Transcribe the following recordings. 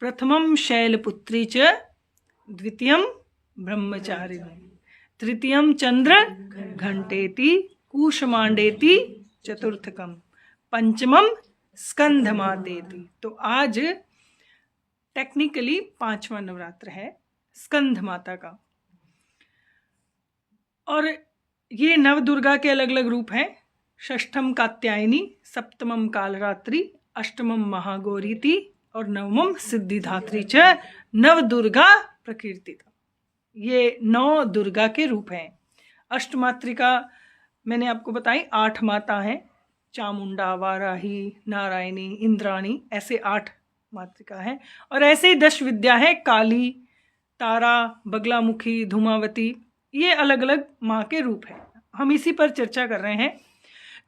प्रथमम शैलपुत्री च द्वितीयम ब्रह्मचारिणी तृतीयम चंद्र घंटेति कूष्मांडेति चतुर्थकम पंचमम स्कंधमातेति। तो आज टेक्निकली 5वां नवरात्र है स्कंध माता का, और ये नव दुर्गा के अलग अलग रूप हैं। षष्ठम कात्यायनी, सप्तमम कालरात्रि, अष्टमम महागौरीति और नवमम सिद्धिदात्री च नव दुर्गा प्रकीर्तिता। ये 9 दुर्गा के रूप हैं। अष्टमात्रिका मैंने आपको बताई 8 माता हैं, चामुंडा, वाराही, नारायणी, इंद्राणी, ऐसे 8 मातृका है। और ऐसे ही 10 विद्या है, काली, तारा, बगलामुखी, धूमावती, ये अलग अलग माँ के रूप हैं। हम इसी पर चर्चा कर रहे हैं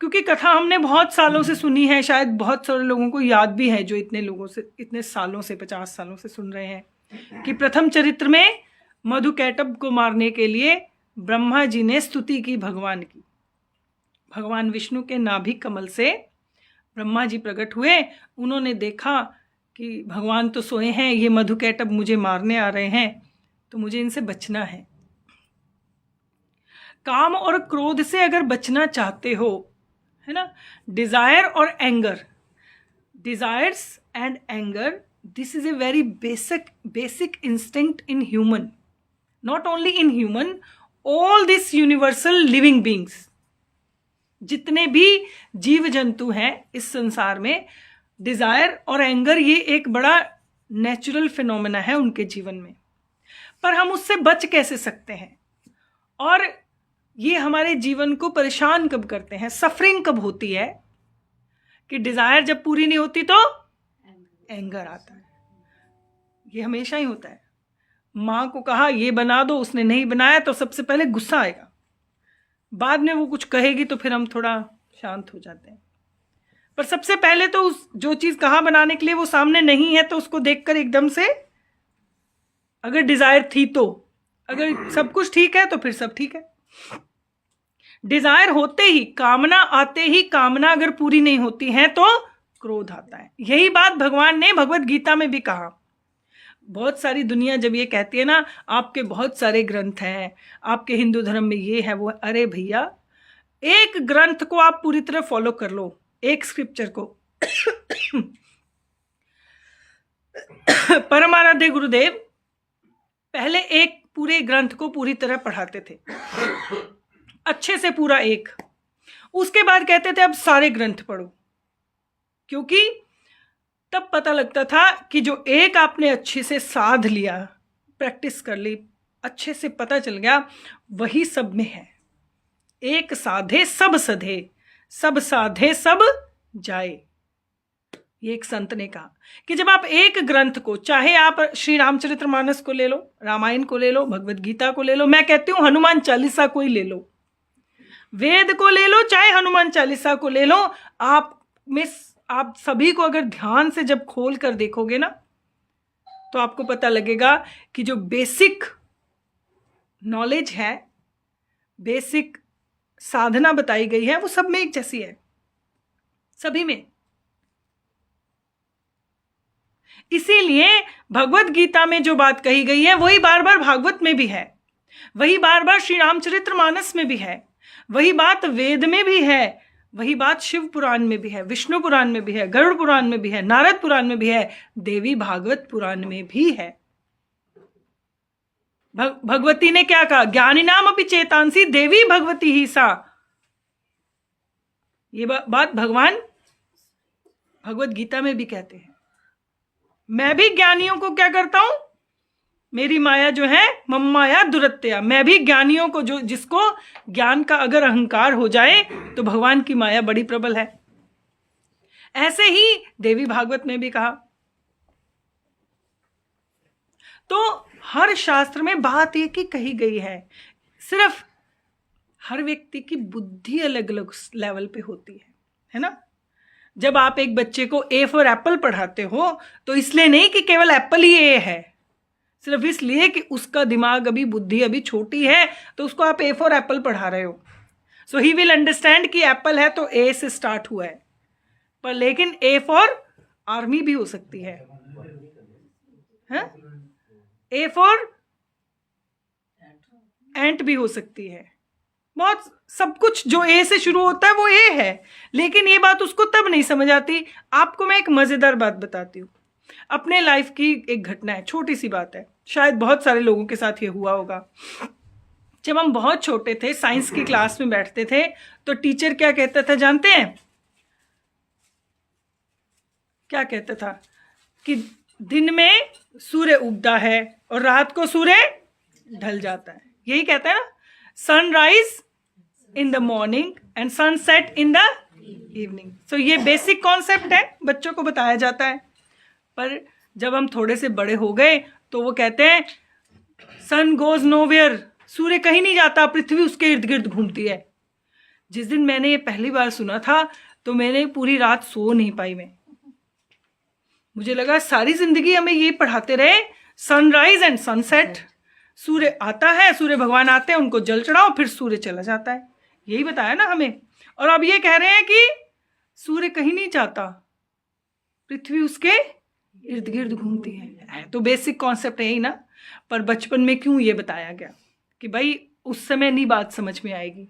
क्योंकि कथा हमने बहुत सालों से सुनी है, शायद बहुत सारे लोगों को याद भी है जो इतने सालों से 50 सालों से सुन रहे हैं कि प्रथम चरित्र में मधुकैटभ को मारने के लिए ब्रह्मा जी ने स्तुति की भगवान की। भगवान विष्णु के नाभि कमल से ब्रह्मा जी प्रकट हुए, उन्होंने देखा कि भगवान तो सोए हैं, ये मधुकैटभ मुझे मारने आ रहे हैं, तो मुझे इनसे बचना है। काम और क्रोध से अगर बचना चाहते हो, है ना, डिजायर और anger, desires and anger, this is a very basic instinct in human, not only in human, all this universal living beings, जितने भी जीव जंतु हैं इस संसार में, डिजायर और एंगर ये एक बड़ा नेचुरल फिनोमेना है उनके जीवन में। पर हम उससे बच कैसे सकते हैं, और ये हमारे जीवन को परेशान कब करते हैं, सफरिंग कब होती है कि डिजायर जब पूरी नहीं होती तो एंगर आता है। ये हमेशा ही होता है। माँ को कहा ये बना दो, उसने नहीं बनाया तो सबसे पहले गुस्सा आएगा, बाद में वो कुछ कहेगी तो फिर हम थोड़ा शांत हो जाते हैं। पर सबसे पहले तो उस जो चीज कहा बनाने के लिए वो सामने नहीं है तो उसको देखकर एकदम से, अगर डिजायर थी तो, अगर सब कुछ ठीक है तो फिर सब ठीक है। डिजायर होते ही, कामना आते ही, कामना अगर पूरी नहीं होती है तो क्रोध आता है। यही बात भगवान ने भगवत गीता में भी कहा। बहुत सारी दुनिया जब ये कहती है ना आपके बहुत सारे ग्रंथ हैं, आपके हिंदू धर्म में ये है वो, अरे भैया एक ग्रंथ को आप पूरी तरह फॉलो कर लो, एक स्क्रिप्चर को। परमाराध्य गुरुदेव पहले एक पूरे ग्रंथ को पूरी तरह पढ़ाते थे, अच्छे से पूरा एक, उसके बाद कहते थे अब सारे ग्रंथ पढ़ो, क्योंकि तब पता लगता था कि जो एक आपने अच्छे से साध लिया, प्रैक्टिस कर ली, अच्छे से पता चल गया, वही सब में है। एक साधे सब सधे, सब साधे सब जाए। ये एक संत ने कहा कि जब आप एक ग्रंथ को, चाहे आप श्री रामचरितमानस को ले लो, रामायण को ले लो, भगवत गीता को ले लो, मैं कहती हूं हनुमान चालीसा को ही ले लो, वेद को ले लो, चाहे हनुमान चालीसा को ले लो, आप सभी को अगर ध्यान से जब खोल कर देखोगे ना तो आपको पता लगेगा कि जो बेसिक नॉलेज है, बेसिक साधना बताई गई है, वो सब में एक जैसी है, सभी में। इसीलिए भगवत गीता में जो बात कही गई है वही बार बार भागवत में भी है, वही बार बार श्री रामचरितमानस में भी है, वही बात वेद में भी है, वही बात शिव पुराण में भी है, विष्णु पुराण में भी है, गरुड़ पुराण में भी है, नारद पुराण में भी है, देवी भागवत पुराण में भी है। भगवती ने क्या कहा, ज्ञानिनाम अपि चेतांसी देवी भगवती ही सा। ये बात भगवान भगवत गीता में भी कहते हैं। मैं भी ज्ञानियों को क्या करता हूं, मेरी माया जो है मम्माया दुरत्या, मैं भी ज्ञानियों को, जो जिसको ज्ञान का अगर अहंकार हो जाए तो भगवान की माया बड़ी प्रबल है। ऐसे ही देवी भागवत में भी कहा। तो हर शास्त्र में बात एक ही कही गई है, सिर्फ हर व्यक्ति की बुद्धि अलग अलग लेवल पे होती है ना। जब आप एक बच्चे को ए फॉर एप्पल पढ़ाते हो तो इसलिए नहीं कि केवल एप्पल ही ए है, सिर्फ इसलिए कि उसका दिमाग अभी, बुद्धि अभी छोटी है, तो उसको आप ए फॉर एप्पल पढ़ा रहे हो। सो ही विल अंडरस्टैंड कि एप्पल है तो ए से स्टार्ट हुआ है, पर लेकिन ए फॉर आर्मी भी हो सकती है, है, ए फॉर एंट भी हो सकती है। बहुत सब कुछ जो ए से शुरू होता है वो ए है, लेकिन ये बात उसको तब नहीं समझ आती। आपको मैं एक मजेदार बात बताती हूँ, अपने लाइफ की एक घटना है, छोटी सी बात है, शायद बहुत सारे लोगों के साथ ये हुआ होगा। जब हम बहुत छोटे थे, साइंस की क्लास में बैठते थे, तो टीचर क्या कहता था जानते हैं? क्या कहता था कि दिन में सूर्य उगता है और रात को सूर्य ढल जाता है। यही कहता है ना, sunrise in the morning and sunset in the evening. So ये बेसिक कॉन्सेप्ट है, बच्चों को बताया जाता है। पर जब हम थोड़े से बड़े हो गए तो वो कहते हैं सन गोज नोवेयर, सूर्य कहीं नहीं जाता, पृथ्वी उसके इर्द गिर्द घूमती है। जिस दिन मैंने ये पहली बार सुना था तो मैंने पूरी रात सो नहीं पाई। मुझे लगा सारी जिंदगी हमें ये पढ़ाते रहे, सनराइज एंड सनसेट, सूर्य आता है, सूर्य भगवान आते हैं, उनको जल चढ़ाओ, फिर सूर्य चला जाता है, यही बताया ना हमें। और अब ये कह रहे हैं कि सूर्य कहीं नहीं जाता, पृथ्वी उसके इर्द गिर्द घूमती है। तो बेसिक कॉन्सेप्ट है ही ना। पर बचपन में क्यों ये बताया गया कि भाई उस समय नहीं बात समझ में आएगी,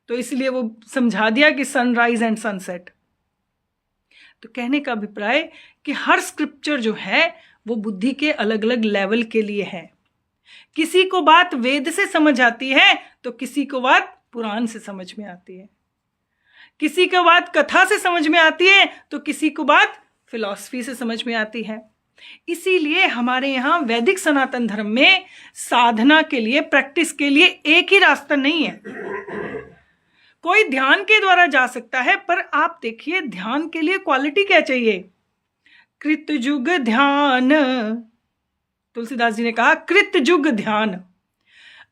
तो इसलिए वो समझा दिया कि सनराइज एंड सनसेट। तो कहने का अभिप्राय कि हर स्क्रिप्चर जो है वो बुद्धि के अलग अलग लेवल के लिए है। किसी को बात वेद से समझ आती है तो किसी को बात पुराण से समझ में आती है, किसी को बात कथा से समझ में आती है तो किसी को बात फिलॉसफी से समझ में आती है। इसीलिए हमारे यहाँ वैदिक सनातन धर्म में साधना के लिए, प्रैक्टिस के लिए एक ही रास्ता नहीं है। कोई ध्यान के द्वारा जा सकता है, पर आप देखिए ध्यान के लिए क्वालिटी क्या चाहिए? कृतयुग ध्यान, तुलसीदास जी ने कहा कृतयुग ध्यान।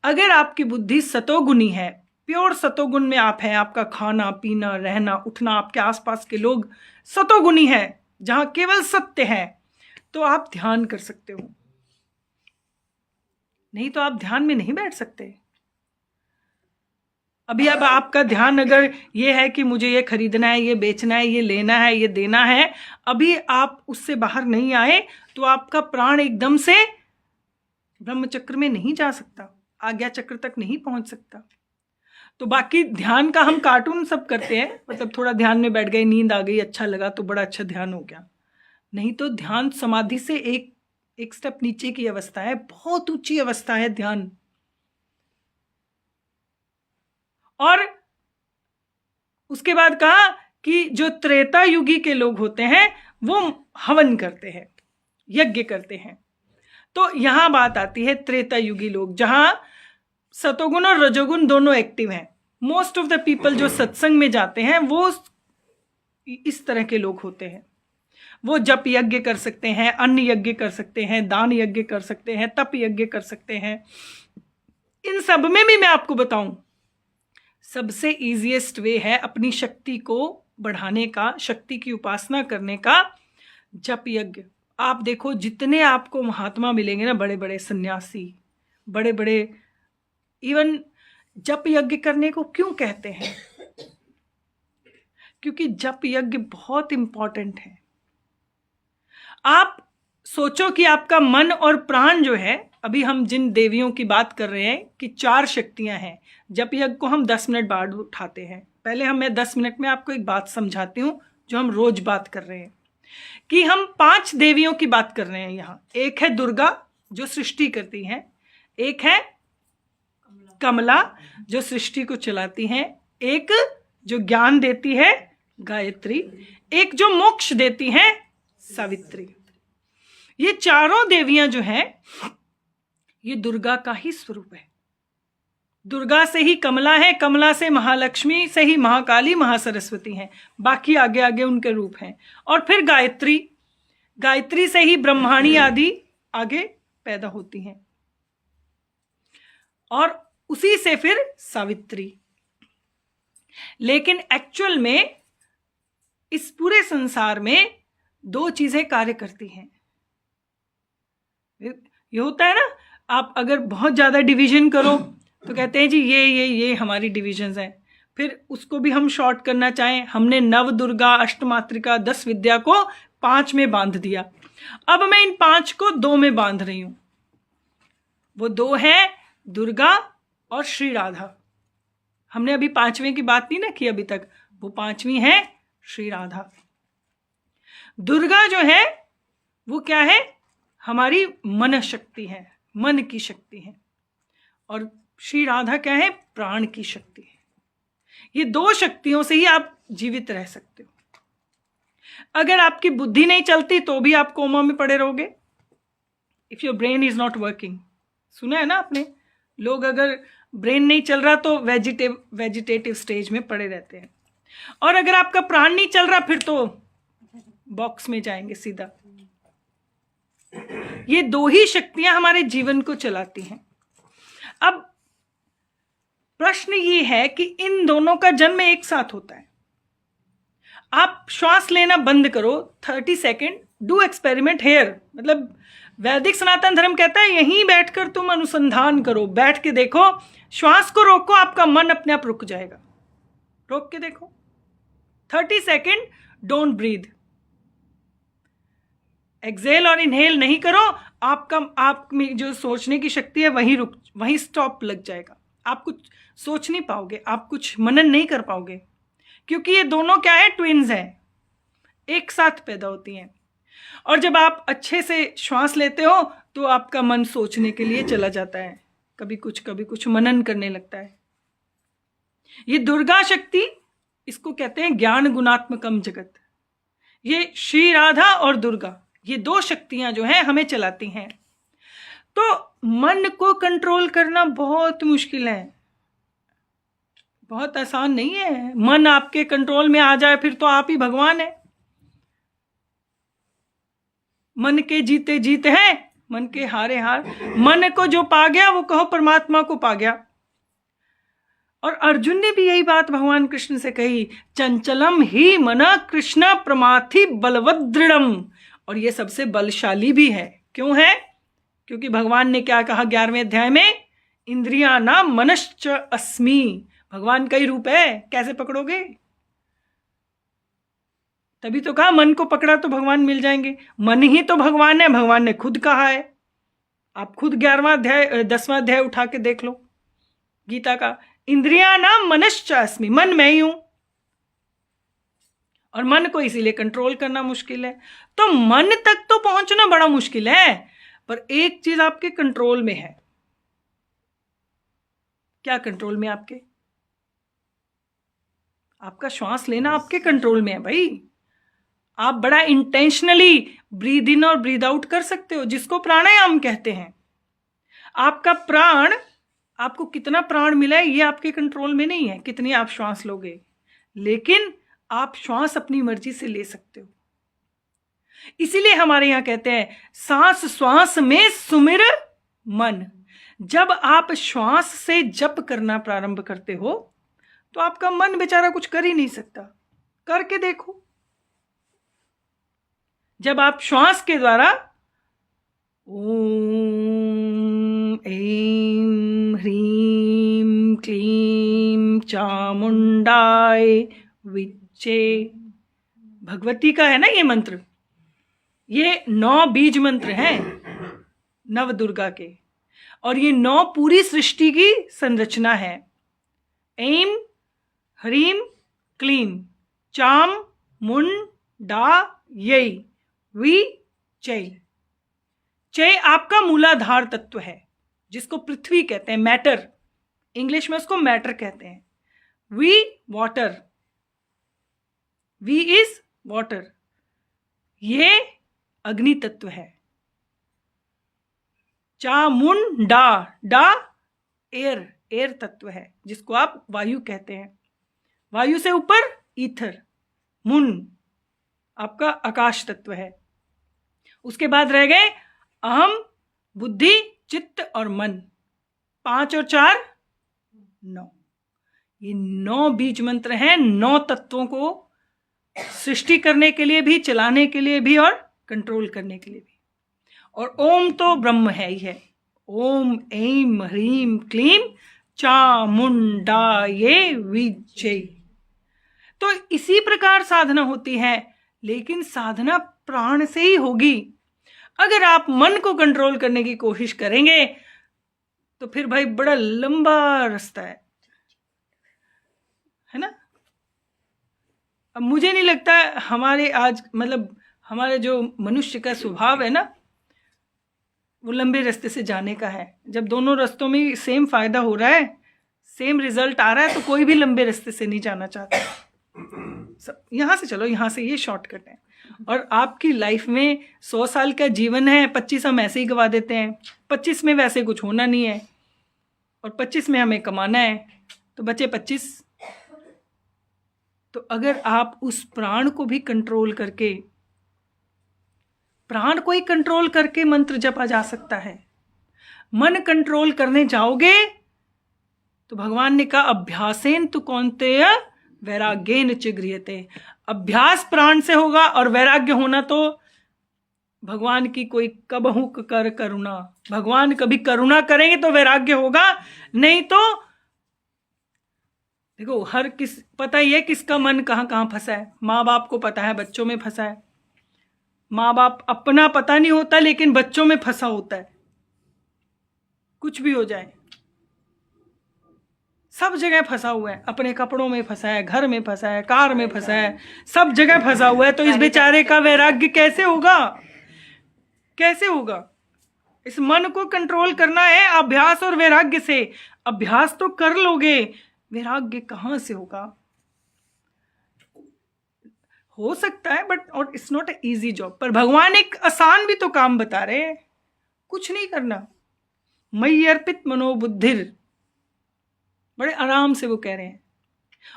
अगर आपकी बुद्धि सतोगुणी है, प्योर सतोगुण में आप हैं, आपका खाना पीना रहना उठना, आपके आसपास के लोग सतोगुणी है, जहां केवल सत्य है, तो आप ध्यान कर सकते हो। नहीं तो आप ध्यान में नहीं बैठ सकते। अभी अब आपका ध्यान अगर ये है कि मुझे ये खरीदना है, ये बेचना है, ये लेना है, ये देना है, अभी आप उससे बाहर नहीं आए तो आपका प्राण एकदम से ब्रह्म चक्र में नहीं जा सकता, आज्ञा चक्र तक नहीं पहुंच सकता। तो बाकी ध्यान का हम कार्टून सब करते हैं, मतलब थोड़ा ध्यान में बैठ गए, नींद आ गई, अच्छा लगा तो बड़ा अच्छा ध्यान हो गया। नहीं तो ध्यान समाधि से एक स्टेप नीचे की अवस्था है, बहुत ऊंची अवस्था है ध्यान। और उसके बाद कहा कि जो त्रेता युगी के लोग होते हैं वो हवन करते हैं, यज्ञ करते हैं। तो यहां बात आती है त्रेता युगी लोग, जहां सतोगुण और रजोगुण दोनों एक्टिव हैं। मोस्ट ऑफ द पीपल जो सत्संग में जाते हैं वो इस तरह के लोग होते हैं। वो जप यज्ञ कर सकते हैं, अन्न यज्ञ कर सकते हैं, दान यज्ञ कर सकते हैं, तप यज्ञ कर सकते हैं। इन सब में भी मैं आपको बताऊं, सबसे इजीएस्ट वे है अपनी शक्ति को बढ़ाने का, शक्ति की उपासना करने का, जप यज्ञ। आप देखो जितने आपको महात्मा मिलेंगे ना, बड़े बड़े सन्यासी, बड़े बड़े, इवन जप यज्ञ करने को क्यों कहते हैं? क्योंकि जप यज्ञ बहुत इंपॉर्टेंट है। आप सोचो कि आपका मन और प्राण जो है, अभी हम जिन देवियों की बात कर रहे हैं कि 4 शक्तियां हैं, जप यज्ञ को हम 10 मिनट बाद उठाते हैं। पहले मैं 10 मिनट में आपको एक बात समझाती हूं जो हम रोज बात कर रहे हैं, कि हम 5 देवियों की बात कर रहे हैं यहाँ। एक है दुर्गा जो सृष्टि करती हैं, एक है कमला जो सृष्टि को चलाती हैं, एक जो ज्ञान देती है गायत्री, एक जो मोक्ष देती है सावित्री। ये चारों देवियां जो हैं ये दुर्गा का ही स्वरूप है। दुर्गा से ही कमला है, कमला से महालक्ष्मी, से ही महाकाली, महासरस्वती हैं, बाकी आगे आगे उनके रूप हैं। और फिर गायत्री, गायत्री से ही ब्रह्माणी आदि आगे पैदा होती हैं, और उसी से फिर सावित्री। लेकिन एक्चुअल में इस पूरे संसार में 2 चीजें कार्य करती हैं। ये होता है ना, आप अगर बहुत ज्यादा डिवीजन करो तो कहते हैं जी ये हमारी डिविजन्स हैं। फिर उसको भी हम शॉर्ट करना चाहें, हमने नव दुर्गा, अष्टमात्रिका, 10 विद्या को 5 में बांध दिया। अब मैं इन 5 को 2 में बांध रही हूं। वो 2 है दुर्गा और श्री राधा। हमने अभी 5वें की बात नहीं ना की अभी तक, वो 5वीं है श्री राधा। दुर्गा जो है वो क्या है? हमारी मन शक्ति है, मन की शक्ति है। और श्री राधा क्या है? प्राण की शक्ति है। ये 2 शक्तियों से ही आप जीवित रह सकते हो। अगर आपकी बुद्धि नहीं चलती तो भी आप कोमा में पड़े रहोगे, if your brain is not working. सुना है ना आपने, लोग अगर ब्रेन नहीं चल रहा तो वेजिटेटिव स्टेज में पड़े रहते हैं। और अगर आपका प्राण नहीं चल रहा फिर तो बॉक्स में जाएंगे सीधा। ये 2 ही शक्तियां हमारे जीवन को चलाती हैं। अब प्रश्न ये है कि इन दोनों का जन्म एक साथ होता है। आप श्वास लेना बंद करो 30 सेकेंड, डू एक्सपेरिमेंट हेयर। मतलब वैदिक सनातन धर्म कहता है यहीं बैठकर तुम अनुसंधान करो, बैठ के देखो, श्वास को रोको, आपका मन अपने आप रुक जाएगा। रोक के देखो 30 सेकेंड, डोंट ब्रीथ। एक्सेल और इनहेल नहीं करो, आप में जो सोचने की शक्ति है वहीं स्टॉप लग जाएगा। आप कुछ सोच नहीं पाओगे, आप कुछ मनन नहीं कर पाओगे, क्योंकि ये दोनों क्या है? ट्विन्स हैं, एक साथ पैदा होती हैं। और जब आप अच्छे से श्वास लेते हो तो आपका मन सोचने के लिए चला जाता है, कभी कुछ मनन करने लगता है। ये दुर्गा शक्ति, इसको कहते हैं ज्ञान गुणात्मकम जगत। ये श्री राधा और दुर्गा, ये 2 शक्तियां जो हैं हमें चलाती हैं। तो मन को कंट्रोल करना बहुत मुश्किल है, बहुत आसान नहीं है। मन आपके कंट्रोल में आ जाए फिर तो आप ही भगवान है। मन के जीते जीत हैं, मन के हारे हार। मन को जो पा गया वो कहो परमात्मा को पा गया। और अर्जुन ने भी यही बात भगवान कृष्ण से कही, चंचलम ही मना कृष्ण प्रमाथि बलवदृढ़म। और ये सबसे बलशाली भी है। क्यों है? क्योंकि भगवान ने क्या कहा 11वें अध्याय में, इंद्रिया नाम मनश्च अस्मि। भगवान का ही रूप है, कैसे पकड़ोगे? तभी तो कहा मन को पकड़ा तो भगवान मिल जाएंगे। मन ही तो भगवान है, भगवान ने खुद कहा है। आप खुद 11वां अध्याय 10वां अध्याय उठा के देख लो गीता का। इंद्रिया नाम मनश्च अस्मि, मन मैं ही हूं। और मन को इसीलिए कंट्रोल करना मुश्किल है। तो मन तक तो पहुंचना बड़ा मुश्किल है, पर एक चीज आपके कंट्रोल में है। क्या कंट्रोल में? आपका श्वास लेना आपके कंट्रोल में है भाई। आप बड़ा इंटेंशनली ब्रीद इन और ब्रीद आउट कर सकते हो, जिसको प्राणायाम कहते हैं। आपका प्राण, आपको कितना प्राण मिला है ये आपके कंट्रोल में नहीं है, कितनी आप श्वास लोगे, लेकिन आप श्वास अपनी मर्जी से ले सकते हो। इसीलिए हमारे यहां कहते हैं सांस श्वास में सुमिर मन। जब आप श्वास से जप करना प्रारंभ करते हो तो आपका मन बेचारा कुछ कर ही नहीं सकता। करके देखो। जब आप श्वास के द्वारा ओम ऐं ह्रीं क्लीं चामुंडाय विच्चे, भगवती का है ना ये मंत्र, ये 9 बीज मंत्र हैं नव दुर्गा के, और ये 9 पूरी सृष्टि की संरचना है। ऐं ह्रीं क्लीं चाम मुंडा यै विचै। चय आपका मूलाधार तत्व है, जिसको पृथ्वी कहते हैं, मैटर, इंग्लिश में उसको मैटर कहते हैं। We water, we is water, ये अग्नि तत्व है। चामुंडा, डा एयर, एयर तत्व है, जिसको आप वायु कहते हैं। वायु से ऊपर ईथर, मुन आपका आकाश तत्व है। उसके बाद रह गए अहम, बुद्धि, चित्त और मन। 5 और 4 9। ये 9 बीज मंत्र हैं, 9 तत्वों को सृष्टि करने के लिए भी, चलाने के लिए भी और कंट्रोल करने के लिए भी। और ओम तो ब्रह्म है ही है। ओम ऐं ह्रीं क्लीं चामुंडायै विच्चे। तो इसी प्रकार साधना होती है, लेकिन साधना प्राण से ही होगी। अगर आप मन को कंट्रोल करने की कोशिश करेंगे तो फिर भाई बड़ा लंबा रास्ता है ना। अब मुझे नहीं लगता हमारे आज मतलब हमारे जो मनुष्य का स्वभाव है ना, वो लंबे रास्ते से जाने का है। जब दोनों रास्तों में सेम फायदा हो रहा है, सेम रिजल्ट आ रहा है, तो कोई भी लंबे रास्ते से नहीं जाना चाहता। सब यहाँ से चलो, यहाँ से ये शॉर्टकट है। और आपकी लाइफ में 100 साल का जीवन है, 25 हम ऐसे ही गवा देते हैं। 25 में वैसे कुछ होना नहीं है और 25 में हमें कमाना है, तो बचे 25। तो अगर आप उस प्राण को भी कंट्रोल करके, प्राण को ही कंट्रोल करके मंत्र जपा जा सकता है। मन कंट्रोल करने जाओगे तो भगवान ने कहा अभ्यासेन तु कौन्तेय वैराग्येन च गृह्यते। अभ्यास प्राण से होगा और वैराग्य होना तो भगवान की कोई कबहू कर करुणा। भगवान कभी करुणा करेंगे तो वैराग्य होगा, नहीं तो देखो हर किस पता ही है किसका मन कहाँ कहाँ फंसा है। माँ बाप को पता है बच्चों में फंसा है। माँ बाप अपना पता नहीं होता लेकिन बच्चों में फंसा होता है। कुछ भी हो जाए, सब जगह फंसा हुआ है। अपने कपड़ों में फंसा है, घर में फंसा है, कार में फंसा है, सब जगह फंसा हुआ है। तो इस बेचारे का वैराग्य कैसे होगा? कैसे होगा? इस मन को कंट्रोल करना है अभ्यास और वैराग्य से। अभ्यास तो कर लोगे, वैराग्य कहां से होगा? हो सकता है बट और it's not a easy job. पर भगवान एक आसान भी तो काम बता रहे हैं। कुछ नहीं करना, मयि अर्पित मनोबुद्धिर, बड़े आराम से वो कह रहे हैं।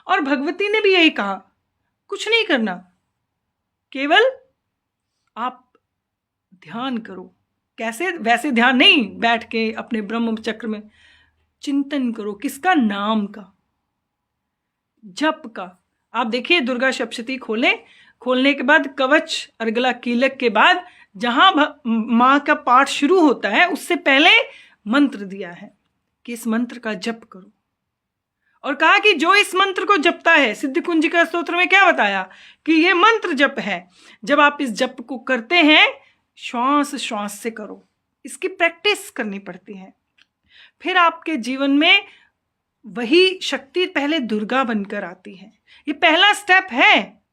और भगवती ने भी यही कहा, कुछ नहीं करना, केवल आप ध्यान करो। कैसे? वैसे ध्यान नहीं, बैठ के अपने ब्रह्म चक्र में चिंतन करो। किसका? नाम का, जप का। आप देखिए दुर्गा सप्तशती खोलने के बाद कवच अर्गला कीलक के बाद जहां मां का पाठ शुरू होता है उससे पहले मंत्र दिया है कि इस मंत्र का जप करो। और कहा कि जो इस मंत्र को जपता है, सिद्ध कुंजिका स्तोत्र में क्या बताया कि ये मंत्र जप है। जब आप इस जप को करते हैं, श्वास श्वास से करो, इसकी प्रैक्टिस करनी पड़ती है। फिर आपके जीवन में वही शक्ति पहले दुर्गा बनकर आती है। ये पहला स्टेप है।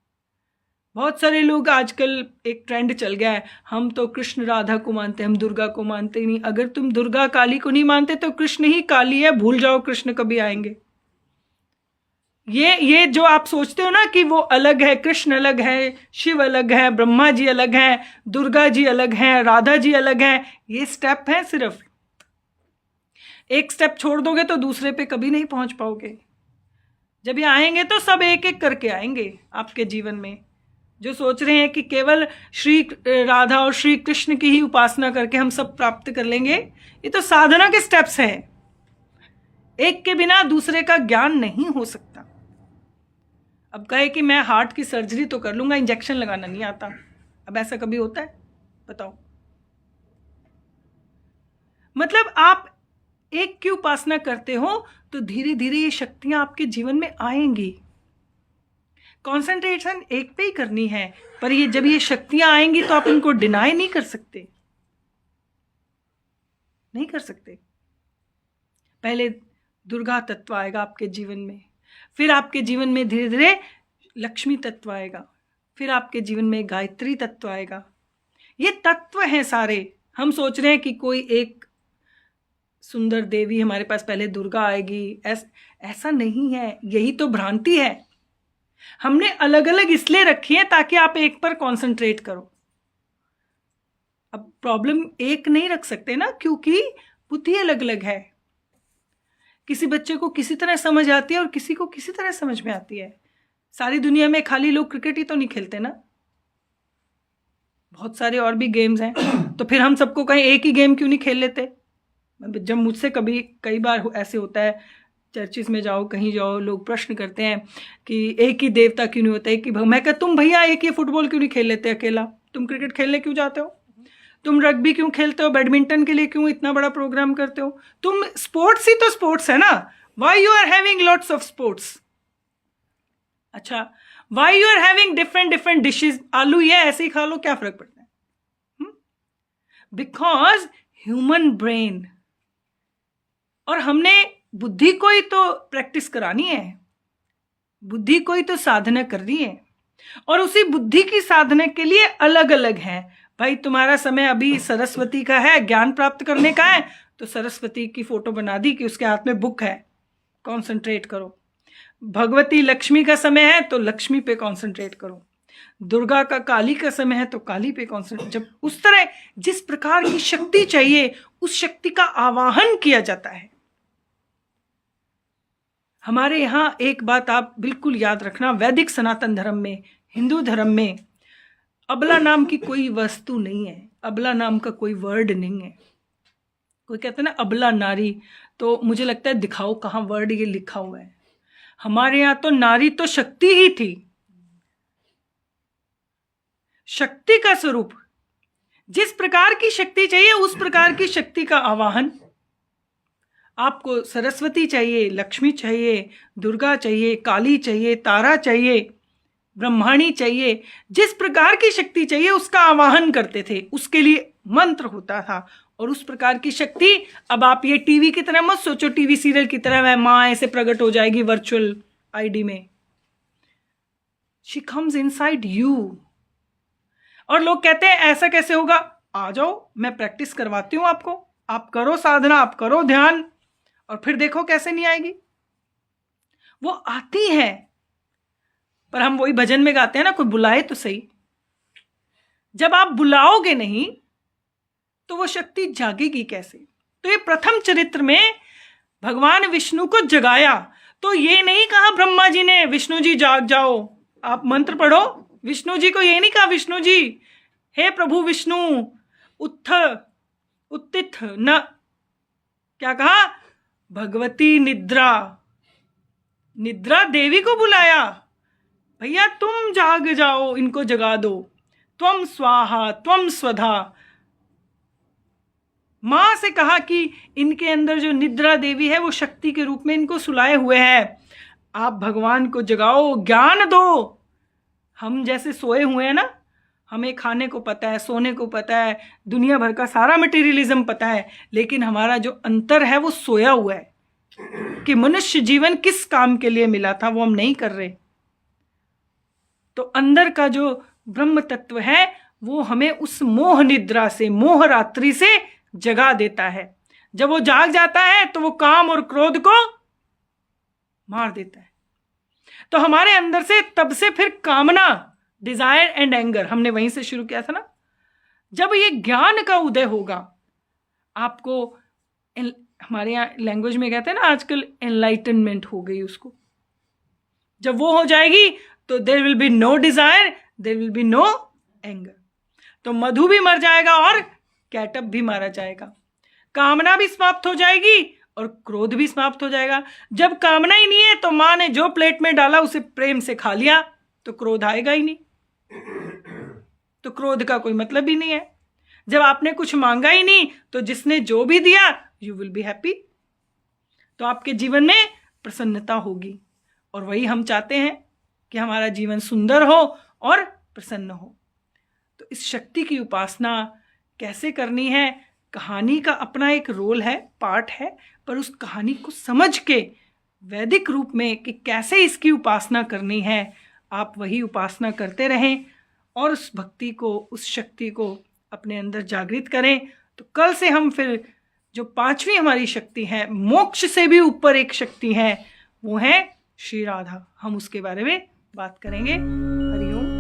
बहुत सारे लोग आजकल एक ट्रेंड चल गया है, हम तो कृष्ण राधा को मानते हैं, हम दुर्गा को मानते ही नहीं। अगर तुम दुर्गा काली को नहीं मानते तो कृष्ण ही काली है, भूल जाओ कृष्ण कभी आएंगे। ये जो आप सोचते हो ना कि वो अलग है, कृष्ण अलग है, शिव अलग है, ब्रह्मा जी अलग है, दुर्गा जी अलग है, राधा जी अलग है, ये स्टेप है सिर्फ। एक स्टेप छोड़ दोगे तो दूसरे पे कभी नहीं पहुंच पाओगे। जब ये आएंगे तो सब एक एक करके आएंगे आपके जीवन में। जो सोच रहे हैं कि केवल श्री राधा और श्री कृष्ण की ही उपासना करके हम सब प्राप्त कर लेंगे, ये तो साधना के स्टेप्स हैं। एक के बिना दूसरे का ज्ञान नहीं हो सकता। अब कहे कि मैं हार्ट की सर्जरी तो कर लूंगा, इंजेक्शन लगाना नहीं आता। अब ऐसा कभी होता है? बताओ। मतलब आप एक की उपासना करते हो तो धीरे धीरे ये शक्तियां आपके जीवन में आएंगी। कंसंट्रेशन एक पे ही करनी है, पर ये जब ये शक्तियां आएंगी तो आप इनको डिनाई नहीं कर सकते, नहीं कर सकते। पहले दुर्गा तत्व आएगा आपके जीवन में, फिर आपके जीवन में धीरे धीरे लक्ष्मी तत्व आएगा, फिर आपके जीवन में गायत्री तत्व आएगा। ये तत्व हैं सारे। हम सोच रहे हैं कि कोई एक सुंदर देवी हमारे पास पहले दुर्गा आएगी, ऐसा नहीं है। यही तो भ्रांति है। हमने अलग अलग इसलिए रखी है ताकि आप एक पर कंसंट्रेट करो। अब प्रॉब्लम एक नहीं रख सकते ना, क्योंकि बुद्धि अलग अलग है। किसी बच्चे को किसी तरह समझ आती है और किसी को किसी तरह समझ में आती है। सारी दुनिया में खाली लोग क्रिकेट ही तो नहीं खेलते ना, बहुत सारे और भी गेम्स हैं। तो फिर हम सबको कहीं एक ही गेम क्यों नहीं खेल लेते? जब मुझसे कई बार ऐसे होता है, चर्चिस में जाओ, कहीं जाओ, लोग प्रश्न करते हैं कि एक ही देवता क्यों नहीं होता, एक ही मैं कहता तुम भैया एक ही फुटबॉल क्यों नहीं खेल लेते अकेला? तुम क्रिकेट खेलने क्यों जाते हो? तुम रग्बी क्यों खेलते हो? बैडमिंटन के लिए क्यों इतना बड़ा प्रोग्राम करते हो? तुम स्पोर्ट्स ही तो स्पोर्ट्स है ना। Why you are having lots of sports? अच्छा, why you are having different different dishes? आलू ये ऐसे ही खा लो, क्या फर्क पड़ता है? बिकॉज ह्यूमन ब्रेन, और हमने बुद्धि को ही तो प्रैक्टिस करानी है, बुद्धि को ही तो साधना करनी है, और उसी बुद्धि की साधना के लिए अलग अलग है। भाई तुम्हारा समय अभी सरस्वती का है, ज्ञान प्राप्त करने का है, तो सरस्वती की फोटो बना दी कि उसके हाथ में बुक है, कॉन्सेंट्रेट करो। भगवती लक्ष्मी का समय है तो लक्ष्मी पे कॉन्सेंट्रेट करो। दुर्गा का, काली का समय है तो काली पे कॉन्सेंट्रेट। जब उस तरह जिस प्रकार की शक्ति चाहिए उस शक्ति का आवाहन किया जाता है। हमारे यहां एक बात आप बिल्कुल याद रखना, वैदिक सनातन धर्म में, हिंदू धर्म में अबला नाम की कोई वस्तु नहीं है, अबला नाम का कोई वर्ड नहीं है। कोई कहते हैं ना अबला नारी, तो मुझे लगता है दिखाओ कहाँ वर्ड ये लिखा हुआ है। हमारे यहां तो नारी तो शक्ति ही थी, शक्ति का स्वरूप। जिस प्रकार की शक्ति चाहिए उस प्रकार की शक्ति का आवाहन। आपको सरस्वती चाहिए, लक्ष्मी चाहिए, दुर्गा चाहिए, काली चाहिए, तारा चाहिए, ब्रह्माणी चाहिए, जिस प्रकार की शक्ति चाहिए उसका आवाहन करते थे, उसके लिए मंत्र होता था। और उस प्रकार की शक्ति, अब आप ये टीवी की तरह मत सोचो, टीवी सीरियल की तरह वह माँ ऐसे प्रकट हो जाएगी वर्चुअल आईडी में। She comes inside you. और लोग कहते हैं ऐसा कैसे होगा? आ जाओ, मैं प्रैक्टिस करवाती हूं आपको, आप करो साधना, आप करो ध्यान, और फिर देखो कैसे नहीं आएगी। वो आती है, पर हम वही भजन में गाते हैं ना, कोई बुलाए तो सही। जब आप बुलाओगे नहीं तो वो शक्ति जागेगी कैसे? तो ये प्रथम चरित्र में भगवान विष्णु को जगाया, तो ये नहीं कहा ब्रह्मा जी ने विष्णु जी जाग जाओ, आप मंत्र पढ़ो। विष्णु जी को ये नहीं कहा, विष्णु जी हे प्रभु विष्णु उत्थ उत्तिथ न, क्या कहा? भगवती निद्रा, निद्रा देवी को बुलाया, भैया तुम जाग जाओ, इनको जगा दो। त्वम स्वाहा त्वम स्वधा, मां से कहा कि इनके अंदर जो निद्रा देवी है वो शक्ति के रूप में इनको सुलाए हुए है, आप भगवान को जगाओ, ज्ञान दो। हम जैसे सोए हुए हैं ना, हमें खाने को पता है, सोने को पता है, दुनिया भर का सारा मटेरियलिज्म पता है, लेकिन हमारा जो अंतर है वो सोया हुआ है कि मनुष्य जीवन किस काम के लिए मिला था, वो हम नहीं कर रहे। तो अंदर का जो ब्रह्म तत्व है वो हमें उस मोह निद्रा से, मोह रात्रि से जगा देता है। जब वो जाग जाता है तो वो काम और क्रोध को मार देता है। तो हमारे अंदर से तब से फिर कामना, डिजायर एंड एंगर, हमने वहीं से शुरू किया था ना। जब ये ज्ञान का उदय होगा, आपको हमारे यहाँ लैंग्वेज में कहते हैं ना आजकल एनलाइटनमेंट हो गई उसको, जब वो हो जाएगी तो there will be no desire, there will be no anger. तो मधु भी मर जाएगा और कैटअप भी मारा जाएगा, कामना भी समाप्त हो जाएगी और क्रोध भी समाप्त हो जाएगा। जब कामना ही नहीं है तो मां ने जो प्लेट में डाला उसे प्रेम से खा लिया, तो क्रोध आएगा ही नहीं, तो क्रोध का कोई मतलब ही नहीं है। जब आपने कुछ मांगा ही नहीं तो जिसने जो भी दिया यू विल बी हैप्पी, तो आपके जीवन में प्रसन्नता होगी। और वही हम चाहते हैं कि हमारा जीवन सुंदर हो और प्रसन्न हो। तो इस शक्ति की उपासना कैसे करनी है, कहानी का अपना एक रोल है, पार्ट है, पर उस कहानी को समझ के वैदिक रूप में कि कैसे इसकी उपासना करनी है, आप वही उपासना करते रहें और उस भक्ति को, उस शक्ति को अपने अंदर जागृत करें। तो कल से हम फिर जो पांचवी हमारी शक्ति है, मोक्ष से भी ऊपर एक शक्ति है, वो है श्री राधा, हम उसके बारे में बात करेंगे। हरि ओम।